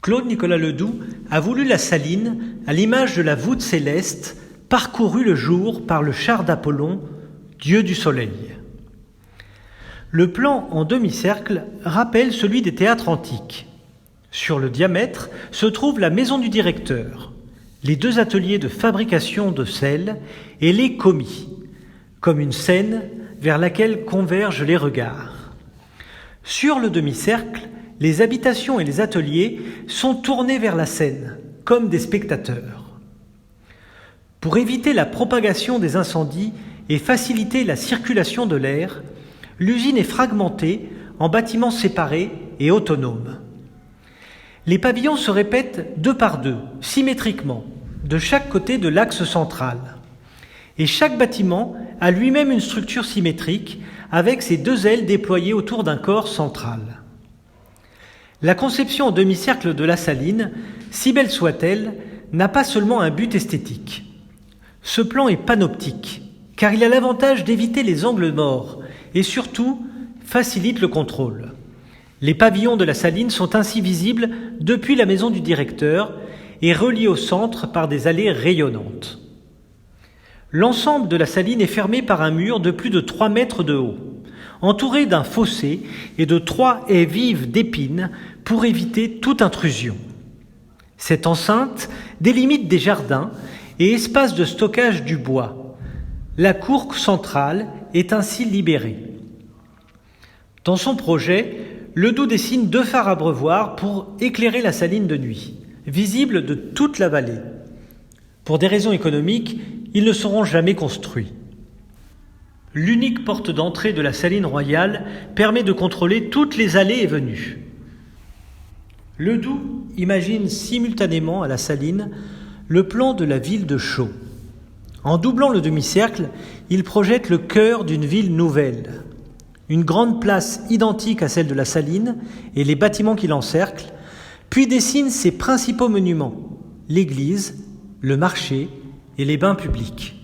Claude Nicolas Ledoux a voulu la Saline à l'image de la voûte céleste parcourue le jour par le char d'Apollon, dieu du soleil. Le plan en demi-cercle rappelle celui des théâtres antiques. Sur le diamètre se trouve la maison du directeur, les deux ateliers de fabrication de sel et les commis, comme une scène vers laquelle convergent les regards. Sur le demi-cercle, les habitations et les ateliers sont tournés vers la scène, comme des spectateurs. Pour éviter la propagation des incendies et faciliter la circulation de l'air, l'usine est fragmentée en bâtiments séparés et autonomes. Les pavillons se répètent 2 par 2, symétriquement, de chaque côté de l'axe central. Et chaque bâtiment a lui-même une structure symétrique avec ses 2 ailes déployées autour d'un corps central. La conception en demi-cercle de la Saline, si belle soit-elle, n'a pas seulement un but esthétique. Ce plan est panoptique, car il a l'avantage d'éviter les angles morts et surtout facilite le contrôle. Les pavillons de la Saline sont ainsi visibles depuis la maison du directeur et reliés au centre par des allées rayonnantes. L'ensemble de la Saline est fermé par un mur de plus de 3 mètres de haut, entouré d'un fossé et de 3 haies vives d'épines pour éviter toute intrusion. Cette enceinte délimite des jardins et espaces de stockage du bois. La cour centrale est ainsi libérée. Dans son projet, Ledoux dessine 2 phares abreuvoirs pour éclairer la Saline de nuit, visibles de toute la vallée. Pour des raisons économiques, ils ne seront jamais construits. L'unique porte d'entrée de la Saline royale permet de contrôler toutes les allées et venues. Ledoux imagine simultanément à la Saline le plan de la ville de Chaux. En doublant le demi-cercle, il projette le cœur d'une ville nouvelle. Une grande place identique à celle de la Saline et les bâtiments qui l'encerclent, puis dessine ses principaux monuments, l'église, le marché et les bains publics.